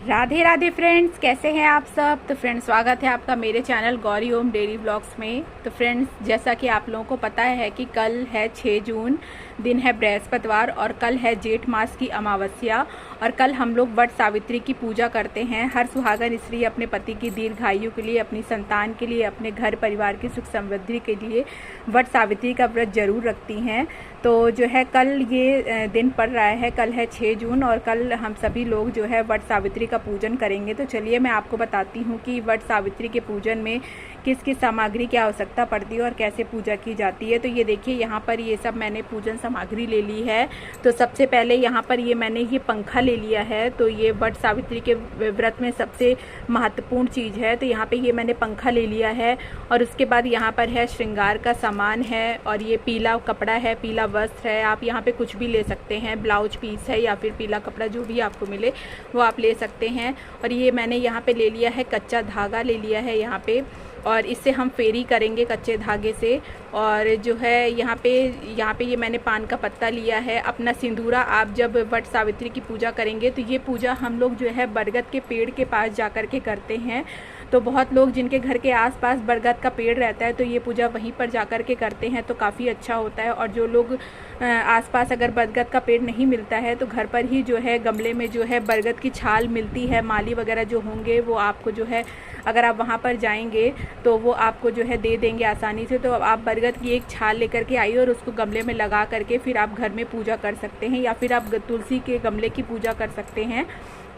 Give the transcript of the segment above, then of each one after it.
Radhe Radhe friends, कैसे हैं आप सब। तो फ्रेंड्स, स्वागत है आपका मेरे चैनल गौरी ओम डेली व्लॉग्स में। तो फ्रेंड्स, जैसा कि आप लोगों को पता है कि कल है 6 जून, दिन है बृहस्पतिवार और कल है जेठ मास की अमावस्या। और कल हम लोग वट सावित्री की पूजा करते हैं। हर सुहागन स्त्री अपने पति की दीर्घायु के लिए, अपनी संतान के लिए, अपने घर परिवार की सुख समृद्धि के लिए वट सावित्री का व्रत जरूर रखती हैं। तो जो है कल ये दिन पड़ रहा है, कल है 6 जून और कल हम सभी लोग जो है वट सावित्री का पूजन करेंगे। तो चलिए मैं आपको बताती हूँ कि वट सावित्री के पूजन में किस किस सामग्री की आवश्यकता पड़ती है और कैसे पूजा की जाती है। तो ये देखिए, यहाँ पर ये सब मैंने पूजन सामग्री ले ली है। तो सबसे पहले यहाँ पर मैंने ये पंखा ले लिया है। तो ये वट सावित्री के व्रत में सबसे महत्वपूर्ण चीज़ है। तो यहाँ पे ये मैंने पंखा ले लिया है। और उसके बाद यहाँ पर है श्रृंगार का सामान है और ये पीला कपड़ा है, पीला वस्त्र है। आप यहाँ पे कुछ भी ले सकते हैं, ब्लाउज पीस है या फिर पीला कपड़ा, जो भी आपको मिले वो आप ले सकते हैं। और ये मैंने यहाँ पे ले लिया है कच्चा धागा ले लिया है यहाँ पे, और इससे हम फेरी करेंगे कच्चे धागे से। और जो है यहाँ पे ये मैंने पान का पत्ता लिया है। अपना सिंदूरा, आप जब वट सावित्री की पूजा करेंगे तो ये पूजा हम लोग जो है बरगद के पेड़ के पास जा कर के करते हैं। तो बहुत लोग जिनके घर के आसपास बरगद का पेड़ रहता है तो ये पूजा वहीं पर जा कर के करते हैं, तो काफ़ी अच्छा होता है। और जो लोग आसपास अगर बरगद का पेड़ नहीं मिलता है तो घर पर ही जो है गमले में जो है बरगद की छाल मिलती है। माली वगैरह जो होंगे वो आपको जो है, अगर आप वहाँ पर जाएंगे तो वो आपको जो है दे देंगे आसानी से। तो आप बरगद की एक छाल लेकर के आइए और उसको गमले में लगा करके फिर आप घर में पूजा कर सकते हैं, या फिर आप तुलसी के गमले की पूजा कर सकते हैं।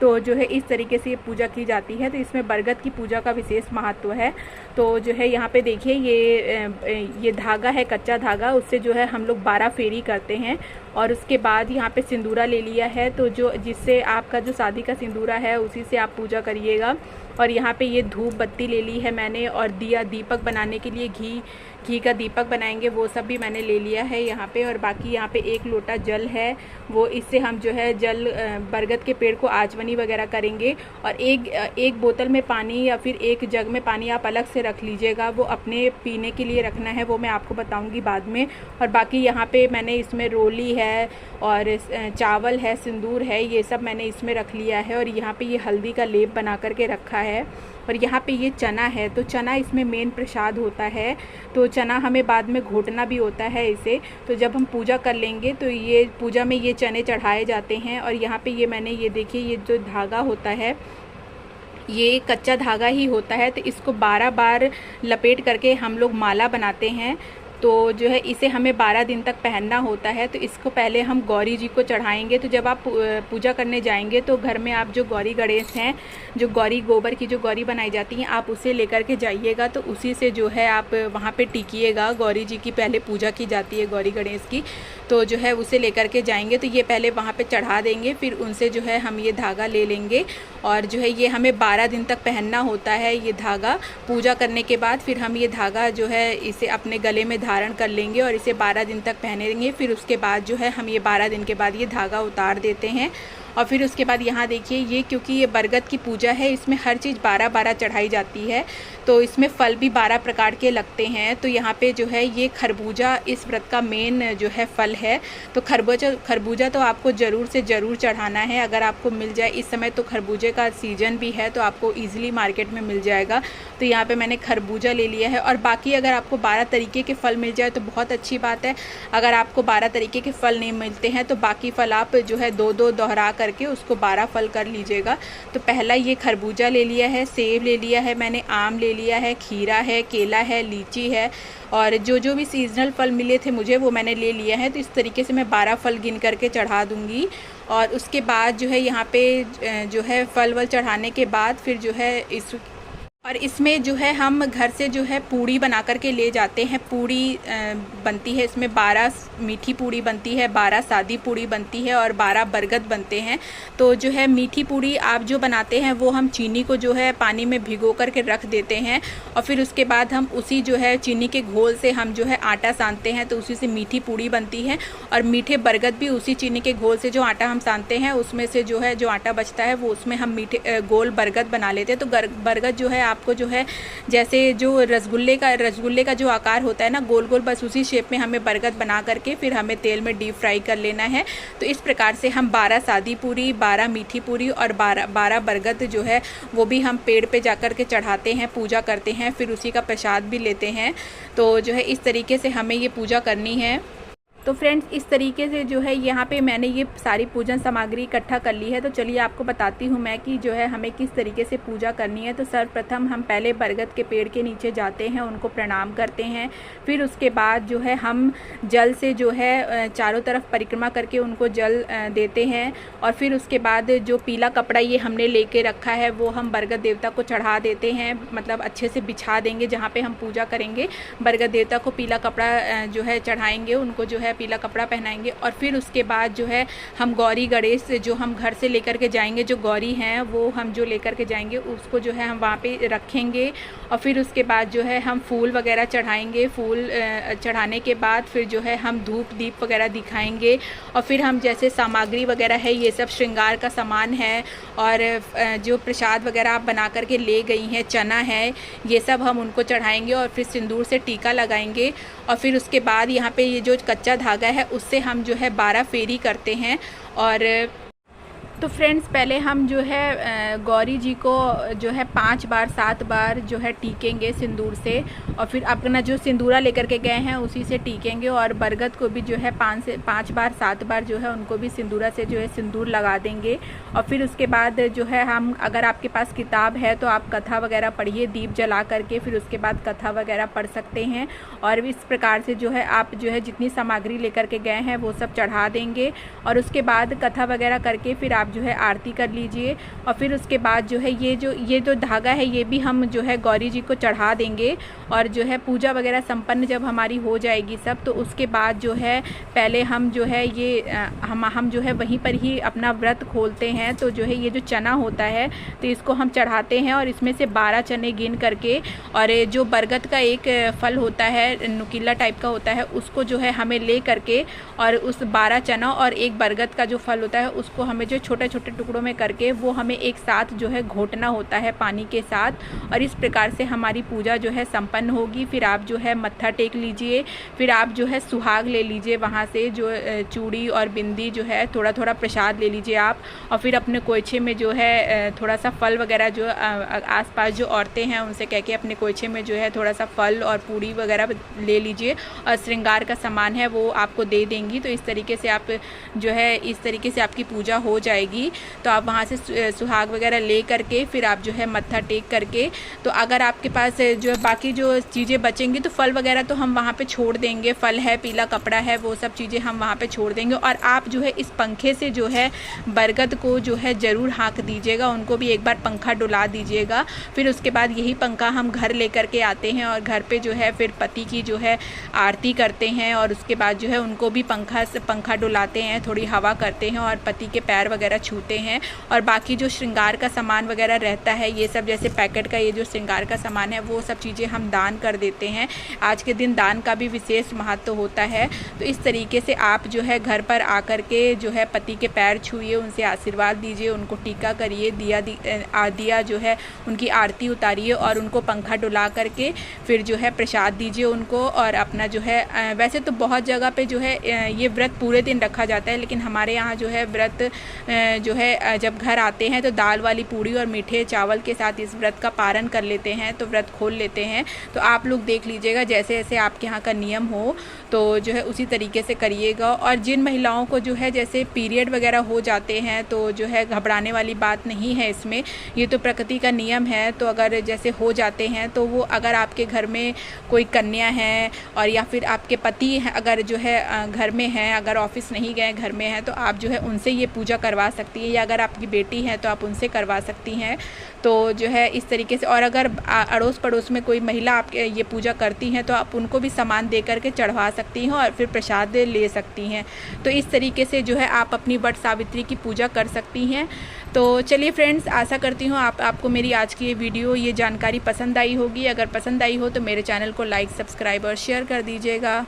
तो जो है इस तरीके से ये पूजा की जाती है। तो इसमें बरगद की पूजा का विशेष महत्व है। तो जो है यहाँ पे देखिए, ये धागा है, कच्चा धागा, उससे जो है हम लोग 12 फेरी करते हैं। और उसके बाद यहाँ पे सिंदूरा ले लिया है। तो जो जिससे आपका जो शादी का सिंदूरा है उसी से आप पूजा करिएगा। और यहाँ पे ये धूप बत्ती ले ली है मैंने, और दिया, दीपक बनाने के लिए घी का दीपक बनाएंगे, वो सब भी मैंने ले लिया है यहाँ पे। और बाकी यहाँ पे 1 लोटा जल है, वो इससे हम जो है जल बरगद के पेड़ को आचमनी वगैरह करेंगे। और एक बोतल में पानी या फिर एक जग में पानी आप अलग से रख लीजिएगा, वो अपने पीने के लिए रखना है, वो मैं आपको बताऊँगी बाद में। और बाकी यहाँ पे मैंने इसमें रोली है और चावल है, सिंदूर है, ये सब मैंने इसमें रख लिया है। और यहाँ पे ये हल्दी का लेप बना करके रखा है। और यहाँ पे ये चना है। तो चना इसमें मेन प्रसाद होता है। तो चना हमें बाद में घोटना भी होता है इसे। तो जब हम पूजा कर लेंगे तो ये पूजा में ये चने चढ़ाए जाते हैं। और यहाँ पे ये मैंने, ये देखिए, ये जो धागा होता है ये कच्चा धागा ही होता है। तो इसको 12 बार लपेट करके हम लोग माला बनाते हैं। तो जो है इसे हमें 12 दिन तक पहनना होता है। तो इसको पहले हम गौरी जी को चढ़ाएंगे। तो जब आप पूजा करने जाएंगे तो घर में आप जो गौरी गणेश हैं, जो गौरी गोबर की जो गौरी बनाई जाती हैं, आप उसे लेकर के जाइएगा। तो उसी से जो है आप वहाँ पे टिकिएगा। गौरी जी की पहले पूजा की जाती है, गौरी गणेश की। तो जो है उसे लेकर के जाएंगे तो ये पहले वहाँ पे चढ़ा देंगे, फिर उनसे जो है हम ये धागा ले लेंगे। और जो है ये हमें 12 दिन तक पहनना होता है ये धागा। पूजा करने के बाद फिर हम ये धागा जो है इसे अपने गले में धारण कर लेंगे और इसे 12 दिन तक पहनेंगे। फिर उसके बाद जो है हम ये 12 दिन के बाद ये धागा उतार देते हैं। और फिर उसके बाद यहाँ देखिए, ये क्योंकि ये बरगद की पूजा है, इसमें हर चीज़ 12-12 चढ़ाई जाती है। तो इसमें फल भी 12 प्रकार के लगते हैं। तो यहाँ पे जो है ये खरबूजा इस व्रत का मेन जो है फल है। तो खरबूजा तो आपको ज़रूर से ज़रूर चढ़ाना है, अगर आपको मिल जाए। इस समय तो खरबूजे का सीज़न भी है, तो आपको ईजिली मार्केट में मिल जाएगा। तो यहाँ पर मैंने खरबूजा ले लिया है। और बाकी अगर आपको 12 तरीके के फल मिल जाए तो बहुत अच्छी बात है। अगर आपको 12 तरीके के फल नहीं मिलते हैं तो बाकी फल आप जो है 2-2 दोहरा करके उसको 12 फल कर लीजिएगा। तो पहला ये खरबूजा ले लिया है, सेब ले लिया है मैंने, आम ले लिया है, खीरा है, केला है, लीची है, और जो भी सीजनल फल मिले थे मुझे वो मैंने ले लिया है। तो इस तरीके से मैं 12 फल गिन करके चढ़ा दूँगी। और उसके बाद जो है यहाँ पे जो है फल वल चढ़ाने के बाद फिर जो है और इसमें जो है हम घर से जो है पूड़ी बना कर के ले जाते हैं। पूड़ी बनती है इसमें, 12 मीठी पूड़ी बनती है, 12 सादी पूड़ी बनती है और 12 बरगद बनते हैं। तो जो है मीठी पूड़ी आप जो बनाते हैं वो हम चीनी को जो है पानी में भिगो करके रख देते हैं। और फिर उसके बाद हम उसी जो है चीनी के घोल से हम जो है आटा सानते हैं, तो उसी से मीठी पूड़ी बनती है। और मीठे बरगद भी उसी चीनी के घोल से जो आटा हम सानते हैं उसमें से जो है जो आटा बचता है वो उसमें हम मीठे गोल बरगद बना लेते हैं। तो बरगद जो है आप आपको जो है जैसे जो रसगुल्ले का जो आकार होता है ना गोल गोल, बस उसी शेप में हमें बरगद बना करके फिर हमें तेल में डीप फ्राई कर लेना है। तो इस प्रकार से हम 12 सादी पूरी, 12 मीठी पूरी और 12 बरगद जो है वो भी हम पेड़ पे जाकर के चढ़ाते हैं, पूजा करते हैं, फिर उसी का प्रसाद भी लेते हैं। तो जो है इस तरीके से हमें ये पूजा करनी है। तो फ्रेंड्स इस तरीके से जो है यहाँ पे मैंने ये सारी पूजन सामग्री इकट्ठा कर ली है। तो चलिए आपको बताती हूँ मैं कि जो है हमें किस तरीके से पूजा करनी है। तो सर्वप्रथम हम पहले बरगद के पेड़ के नीचे जाते हैं, उनको प्रणाम करते हैं। फिर उसके बाद जो है हम जल से जो है चारों तरफ परिक्रमा करके उनको जल देते हैं। और फिर उसके बाद जो पीला कपड़ा ये हमने लेके रखा है वो हम बरगद देवता को चढ़ा देते हैं, मतलब अच्छे से बिछा देंगे जहाँ पे हम पूजा करेंगे। बरगद देवता को पीला कपड़ा जो है चढ़ाएंगे, उनको जो है पीला कपड़ा पहनाएंगे। और फिर उसके बाद जो है हम गौरी गणेश जो हम घर से लेकर के जाएंगे, जो गौरी हैं वो हम जो लेकर के जाएंगे उसको जो है हम वहाँ पे रखेंगे। और फिर उसके बाद जो है हम फूल वगैरह चढ़ाएंगे। फूल चढ़ाने के बाद फिर जो है हम धूप दीप वगैरह दिखाएंगे। और फिर हम जैसे सामग्री वगैरह है, ये सब श्रृंगार का सामान है और जो प्रसाद वगैरह आप बना करके ले गई हैं, चना है, ये सब हम उनको चढ़ाएंगे और फिर सिंदूर से टीका लगाएंगे। और फिर उसके बाद यहाँ पे ये जो कच्चा धागा है उससे हम जो है 12 फेरी करते हैं। और तो फ्रेंड्स पहले हम जो है गौरी जी को जो है 5 बार 7 बार जो है टीकेंगे सिंदूर से। और फिर अपना जो सिंदूरा लेकर के गए हैं उसी से टीकेंगे। और बरगद को भी जो है 5 बार 7 बार जो है उनको भी सिंदूरा से जो है सिंदूर लगा देंगे। और फिर उसके बाद जो है हम, अगर आपके पास किताब है तो आप कथा वगैरह पढ़िए दीप जला करके, फिर उसके बाद कथा वगैरह पढ़ सकते हैं। और इस प्रकार से जो है आप जो है जितनी सामग्री लेकर के गए हैं वो सब चढ़ा देंगे। और उसके बाद कथा वगैरह करके फिर आप जो है आरती कर लीजिए। और फिर उसके बाद जो है ये जो धागा है ये भी हम जो है गौरी जी को चढ़ा देंगे। और जो है पूजा वगैरह संपन्न जब हमारी हो जाएगी सब, तो उसके बाद जो है पहले हम जो है ये हम जो है वहीं पर ही अपना व्रत खोलते हैं। तो जो है ये जो चना होता है तो इसको हम चढ़ाते हैं और इसमें से 12 चने गिन करके, और जो बरगद का एक फल होता है नुकीला टाइप का होता है उसको जो है हमें ले करके, और उस 12 चना और एक बरगद का जो फल होता है उसको हमें जो छोटे छोटे टुकड़ों में करके वो हमें एक साथ जो है घोटना होता है पानी के साथ। और इस प्रकार से हमारी पूजा जो है संपन्न होगी। फिर आप जो है मत्था टेक लीजिए, फिर आप जो है सुहाग ले लीजिए, वहाँ से जो चूड़ी और बिंदी जो है थोड़ा थोड़ा प्रसाद ले लीजिए आप। और फिर अपने कोयछे में जो है थोड़ा सा फल वगैरह जो आसपास जो औरतें हैं उनसे कह के अपने कोयछे में जो है थोड़ा सा फल और पूड़ी वगैरह ले लीजिए। और श्रृंगार का सामान है वो आपको दे देंगी। तो इस तरीके से आप जो है इस तरीके से आपकी पूजा हो जाएगी। तो आप वहाँ से सुहाग वगैरह ले करके फिर आप जो है मत्था टेक करके, तो अगर आपके पास जो बाकी जो चीज़ें बचेंगी तो फल वगैरह तो हम वहाँ पे छोड़ देंगे, फल है, पीला कपड़ा है, वो सब चीज़ें हम वहाँ पे छोड़ देंगे। और आप जो है इस पंखे से जो है बरगद को जो है ज़रूर हाँक दीजिएगा, उनको भी एक बार पंखा डुला दीजिएगा। फिर उसके बाद यही पंखा हम घर ले करके आते हैं और घर पे जो है फिर पति की जो है आरती करते हैं। और उसके बाद जो है उनको भी पंखा डुलाते हैं, थोड़ी हवा करते हैं और पति के पैर वगैरह छूते हैं। और बाकी जो श्रृंगार का सामान वगैरह रहता है ये सब, जैसे पैकेट का ये जो श्रृंगार का सामान है वो सब चीज़ें हम दान कर देते हैं। आज के दिन दान का भी विशेष महत्व होता है। तो इस तरीके से आप जो है घर पर आकर के जो है पति के पैर छूइए, उनसे आशीर्वाद दीजिए, उनको टीका करिए, दिया जो है उनकी आरती उतारिए और उनको पंखा डुला करके फिर जो है प्रसाद दीजिए उनको। और अपना जो है वैसे तो बहुत जगह पे जो है ये व्रत पूरे दिन रखा जाता है, लेकिन हमारे यहाँ जो है व्रत जो है जब घर आते हैं तो दाल वाली पूड़ी और मीठे चावल के साथ इस व्रत का पारण कर लेते हैं, तो व्रत खोल लेते हैं। तो आप लोग देख लीजिएगा जैसे जैसे आपके यहाँ का नियम हो तो जो है उसी तरीके से करिएगा। और जिन महिलाओं को जो है जैसे पीरियड वगैरह हो जाते हैं तो जो है घबराने वाली बात नहीं है इसमें, ये तो प्रकृति का नियम है। तो अगर जैसे हो जाते हैं तो वो, अगर आपके घर में कोई कन्या है और या फिर आपके पति हैं अगर जो है घर में हैं, अगर ऑफिस नहीं गए घर में हैं, तो आप जो है उनसे ये पूजा करवा सकती हैं। या अगर आपकी बेटी है तो आप उनसे करवा सकती हैं। तो जो है इस तरीके से, और अगर अड़ोस पड़ोस में कोई महिला आपके ये पूजा करती हैं तो आप उनको भी सामान दे करके चढ़वा सकती हैं और फिर प्रसाद ले सकती हैं। तो इस तरीके से जो है आप अपनी वट सावित्री की पूजा कर सकती हैं। तो चलिए फ्रेंड्स, आशा करती हूँ आपको मेरी आज की ये वीडियो, ये जानकारी पसंद आई होगी। अगर पसंद आई हो तो मेरे चैनल को लाइक, सब्सक्राइब और शेयर कर दीजिएगा।